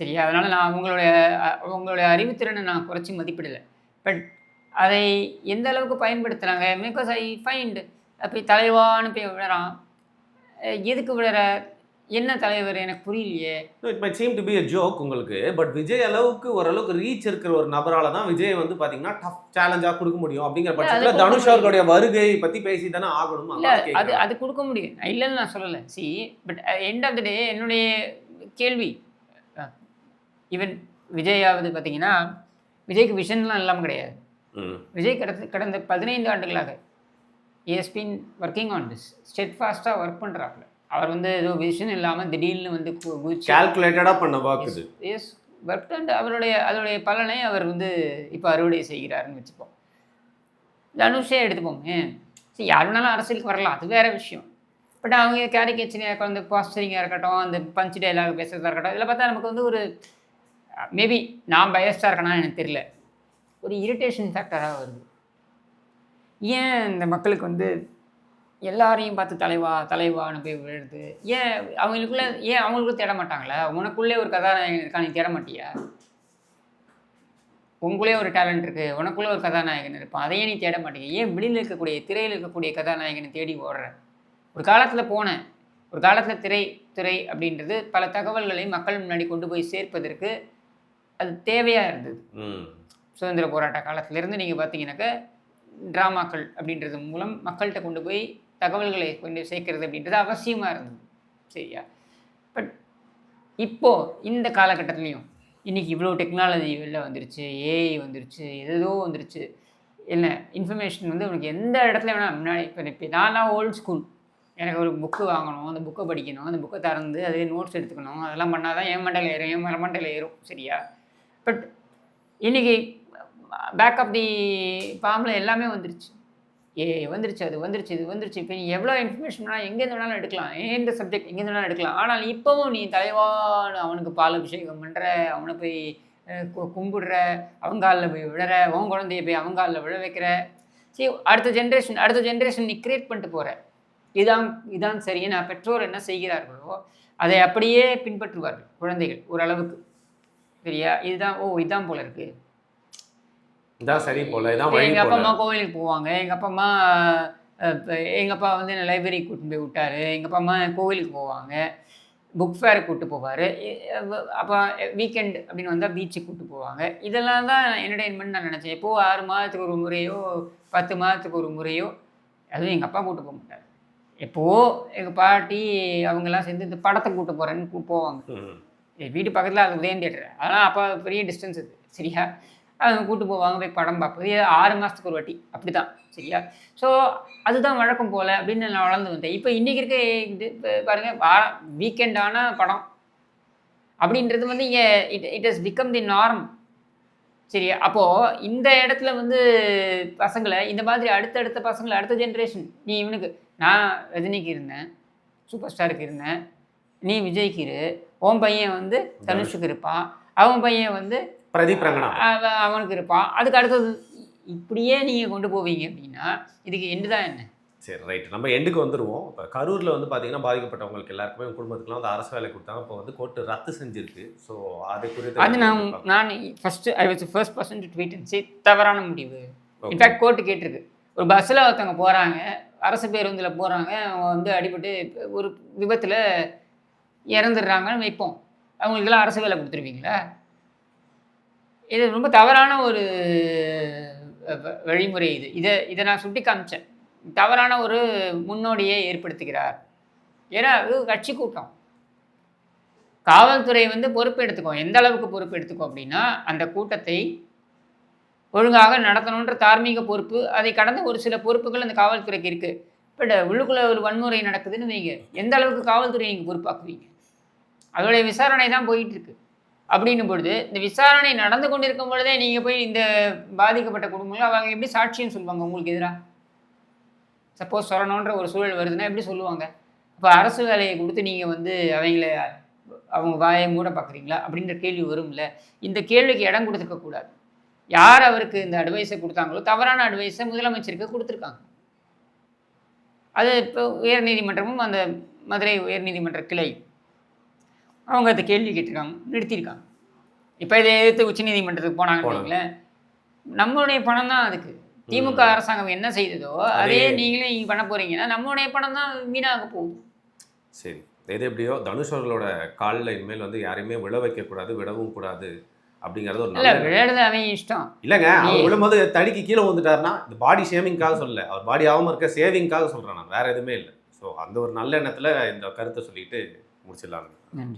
சரியா? அதனால் நான் உங்களுடைய அறிவுத்திறனை நான் குறைச்சி மதிப்பிடலை. பட் அதை எந்த அளவுக்கு பயன்படுத்துகிறாங்க, பிகாஸ் ஐ ஃபைண்ட் அப்படி தலைவான்னு போய் விழறான். எதுக்கு விழற? என்ன தலைவர் எனக்கு புரியலையே. It might seem to be a joke உங்களுக்கு. பட் விஜய் அளவுக்கு ஓரளவுக்கு ரீச் இருக்கிற ஒரு நபரால தான் விஜய் வந்து பார்த்தீங்கன்னா டஃப் சேலஞ்சாக கொடுக்க முடியும். அப்படிங்கிற பட்சத்தில் தனுஷ் அவர்களுடைய வருகை பற்றி பேசி தானே ஆகணும். இல்லை, அது கொடுக்க முடியும், இல்லைன்னு நான் சொல்லலை. பட் எண்ட் ஆஃப் த டே என்னுடைய கேள்வி, ஈவன் விஜயாவது பார்த்தீங்கன்னா, விஜய்க்கு விஷன்லாம் இல்லாமல் கிடையாது. விஜய் கடந்த 15 ஆண்டுகளாக has been working on this, ஸ்டெட்ஃபாஸ்ட்டாக ஒர்க் பண்ணுறாப்புல. அவர் வந்து ஏதோ விஷன் இல்லாமல் திடீர்னு வந்து கால்குலேட்டடாக பண்ண பார்க்குது. எஸ் ஒர்க் அண்ட் அதோடைய பலனை அவர் வந்து இப்போ அறுவடை செய்கிறாருன்னு வச்சுப்போம். தனுஷே எடுத்துப்போமே. யாருனாலும் அரசியலுக்கு வரலாம், அது வேறு விஷயம். பட் அவங்க கேரிகேச்சரிங்காக இருக்கட்டும், அந்த பாஸ்டரிங்காக இருக்கட்டும், அந்த பஞ்ச் டைலாக் பேசுகிறதா இருக்கட்டும், இதில் பார்த்தா நமக்கு வந்து ஒரு மேபி நான் பயஸ்டாக இருக்கேனா எனக்கு தெரியல, ஒரு இரிட்டேஷன் ஃபேக்டராக வருது. ஏன் இந்த மக்களுக்கு வந்து எல்லாரையும் பார்த்து தலைவான்னு போய் விழுது? ஏன் அவங்களுக்குள்ளே தேட மாட்டாங்களா? உனக்குள்ளே ஒரு கதாநாயகன் இருக்கா, நீ தேட மாட்டியா? உங்களே ஒரு டேலண்ட் இருக்குது, உனக்குள்ளே ஒரு கதாநாயகன் இருப்பான், அதையே நீ தேட மாட்டேங்க. ஏன் வெளியில் இருக்கக்கூடிய திரையில் இருக்கக்கூடிய கதாநாயகனை தேடி ஓடுற? ஒரு காலத்தில் திரை அப்படின்றது பல தகவல்களை மக்கள் முன்னாடி கொண்டு போய் சேர்ப்பதற்கு அது தேவையாக இருந்தது. சுதந்திர போராட்ட காலத்திலேருந்து நீங்கள் பார்த்தீங்கன்னாக்கா ட்ராமாக்கள் அப்படின்றது மூலம் மக்கள்கிட்ட கொண்டு போய் தகவல்களை கொண்டு சேர்க்கறது அப்படின்றது அவசியமாக இருந்தது. சரியா? பட் இப்போது இந்த காலகட்டத்துலேயும் இன்றைக்கி இவ்வளோ டெக்னாலஜி வெளில வந்துருச்சு, ஏஐ வந்துருச்சு, ஏதோ வந்துருச்சு. என்ன இன்ஃபர்மேஷன் வந்து உனக்கு எந்த இடத்துல வேணால் முன்னாடி இப்போ நான்லாம் ஓல்டு ஸ்கூல், எனக்கு ஒரு புக்கு வாங்கணும், அந்த புக்கை படிக்கணும், அந்த புக்கை திறந்து அதிலே நோட்ஸ் எடுத்துக்கணும், அதெல்லாம் பண்ணால் தான் என் மண்டையில் ஏறும், என் மண்டையில் ஏறும், சரியா? பட் இன்றைக்கி பேக் ஆஃப் தி ஃபார்மில் எல்லாமே வந்துருச்சு. வந்துருச்சு, அது வந்துருச்சு, இது வந்துருச்சு. இப்போ நீ எவ்வளோ இன்ஃபர்மேஷன் எங்கேருந்து வேணாலும் எடுக்கலாம், எந்த சப்ஜெக்ட் எங்கேருந்து வேணாலும் எடுக்கலாம். ஆனால் இப்போவும் நீ தலைவான்னு அவனுக்கு பால் அபிஷேகம் பண்ணுற, அவனை போய் கும்பிடுற, அவங்காலில் போய் விழற, உன் குழந்தைய போய் அவங்காலில் விழ வைக்கிற. சரி, அடுத்த ஜென்ரேஷன் நீ கிரியேட் பண்ணிட்டு போகிற. இதான் சரி. நான் பெற்றோர் என்ன செய்கிறார்களோ அதை அப்படியே பின்பற்றுவார்கள் குழந்தைகள் ஓரளவுக்கு, சரியா? இதுதான் போல இருக்குது, இதான் சரி போல. எங்கள் அப்பா அம்மா கோவிலுக்கு போவாங்க, எங்கள் அப்பா வந்து என்ன லைப்ரரிக்கு கூட்டிட்டு போய் விட்டாரு, எங்கள் அப்பா அம்மா கோவிலுக்கு போவாங்க, புக் ஃபேருக்கு கூப்பிட்டு போவார், அப்போ வீக்கெண்ட் அப்படின்னு வந்தால் பீச்சுக்கு கூப்பிட்டு போவாங்க. இதெல்லாம் தான் என்டர்டெயின்மெண்ட் நான் நினச்சேன். எப்போது 6 மாதத்துக்கு ஒரு முறையோ 10 மாதத்துக்கு ஒரு முறையோ, அதுவும் எங்கள் அப்பா கூப்பிட்டு போக மாட்டார். எப்போது எங்கள் பாட்டி அவங்கெல்லாம் சேர்ந்து இந்த படத்தை கூப்பிட்டு போகிறேன்னு போவாங்க. வீட்டு பக்கத்தில் அது உதயம் தியேட்டர், அதெல்லாம் அப்போ பெரிய டிஸ்டன்ஸ் அது, சரியா? அவங்க கூப்பிட்டு போவாங்க, போய் படம் பார்ப்பது 6 மாதத்துக்கு ஒரு வாட்டி, அப்படி தான், சரியா? ஸோ அதுதான் வழக்கம் போல் அப்படின்னு நான் வளர்ந்து வந்தேன். இப்போ இன்றைக்கி இருக்க இது பாருங்கள், வீக்கெண்டான படம் அப்படின்றது வந்து இங்கே it has become the norm, சரியா? அப்போது இந்த இடத்துல வந்து பசங்களை இந்த மாதிரி அடுத்த பசங்களை, அடுத்த ஜென்ரேஷன், நீ இவனுக்கு, நான் ரஜினிக்கு இருந்தேன், சூப்பர் ஸ்டாருக்கு இருந்தேன், நீ விஜய்க்கு இரு, உன் பையன் வந்து தனுஷுக்கு இருப்பான், அவன் பையன் வந்து பிரதீப் ரங்கனா அவனுக்கு இருப்பான், அதுக்கு அடுத்தது, இப்படியே நீங்கள் கொண்டு போவீங்க அப்படின்னா இதுக்கு எண்டு தான் என்ன? சரி, ரைட், நம்ம எண்டுக்கு வந்துடுவோம். இப்போ கரூரில் வந்து பார்த்தீங்கன்னா பாதிக்கப்பட்டவங்களுக்கு எல்லாருக்குமே குடும்பத்துக்குலாம் வந்து அரசு வேலை கொடுத்தாங்க. இப்போ வந்து கோர்ட்டு ரத்து செஞ்சிருக்கு. ஸோ அது குறித்து அது நான் I was first person to tweet and say தவறான முடிவு. இன்ஃபேக்ட் கோர்ட்டு கேட்டிருக்கு. ஒரு பஸ்ஸில் ஒருத்தவங்க போகிறாங்க, அரசு பேருந்தில் போகிறாங்க, அவங்க வந்து அடிபட்டு ஒரு விபத்தில் இறந்துடுறாங்கன்னு வைப்போம், அவங்களுக்கெல்லாம் அரசு வேலை கொடுத்துருவீங்களா? இது ரொம்ப தவறான ஒரு வழிமுறை. இதை நான் சுட்டி காமிச்சேன். தவறான ஒரு முன்னோடியை ஏற்படுத்துகிறார். ஏன்னா அது கட்சி கூட்டம். காவல்துறை வந்து பொறுப்பு எடுத்துக்கோ. எந்த அளவுக்கு பொறுப்பு எடுத்துக்கோ அப்படின்னா, அந்த கூட்டத்தை ஒழுங்காக நடத்தணுன்ற தார்மீக பொறுப்பு, அதை கடந்த ஒரு சில பொறுப்புகள் அந்த காவல்துறைக்கு இருக்குது. பட் உள்ளுக்குள்ளே ஒரு வன்முறை நடக்குதுன்னு வைங்க, எந்த அளவுக்கு காவல்துறை நீங்கள் பொறுப்பாக்குவீங்க? அதோடைய விசாரணை தான் போயிட்டுருக்கு. அப்படின்னும் பொழுது இந்த விசாரணை நடந்து கொண்டிருக்கும் பொழுதே நீங்கள் போய் இந்த பாதிக்கப்பட்ட குடும்பங்கள் அவங்க எப்படி சாட்சியம் சொல்லுவாங்க உங்களுக்கு எதிராக? சப்போஸ் சொல்லணுன்ற ஒரு சூழல் வருதுன்னா எப்படி சொல்லுவாங்க? இப்போ அரசு வேலையை கொடுத்து நீங்கள் வந்து அவங்க வாயை மூட பார்க்குறீங்களா அப்படின்ற கேள்வி வரும்ல. இந்த கேள்விக்கு இடம் கொடுத்துருக்கக்கூடாது. யார் அவருக்கு இந்த அட்வைஸை கொடுத்தாங்களோ, தவறான அட்வைஸை முதலமைச்சருக்கு கொடுத்துருக்காங்க. அது இப்போ உயர்நீதிமன்றமும் அந்த மதுரை உயர்நீதிமன்ற கிளை அவங்க அதை கேள்வி கேட்டிருக்காங்க, நிறுத்தியிருக்காங்க. இப்போ இதை எதிர்த்து உச்சநீதிமன்றத்துக்கு போனாங்கன்னு நம்மளுடைய பணம் தான் அதுக்கு. திமுக அரசாங்கம் என்ன செய்ததோ அதே நீங்களே நீங்கள் பண்ண போகிறீங்கன்னா நம்மளுடைய பணம் தான் வீணாக போகுது. சரி, எது எப்படியோ தனுஷ் அவர்களோட காலில் இனிமேல் வந்து யாரையுமே விழ வைக்கக்கூடாது, விடவும் கூடாது அப்படிங்கிறது ஒரு இல்லை. விளையாடுறது அவன் இஷ்டம் இல்லைங்க. அவர் விழும்போது தடிக்கு கீழே வந்துட்டாருன்னா இந்த பாடி ஷேவிங்காக சொல்லலை, அவர் பாடி ஆகாமல் இருக்க சேவிங்காக சொல்கிறேன் நான், வேறு எதுவுமே இல்லை. ஸோ அந்த ஒரு நல்ல எண்ணத்தில் இந்த கருத்தை சொல்லிட்டு முடிச்சிடலாங்க. நன்றி.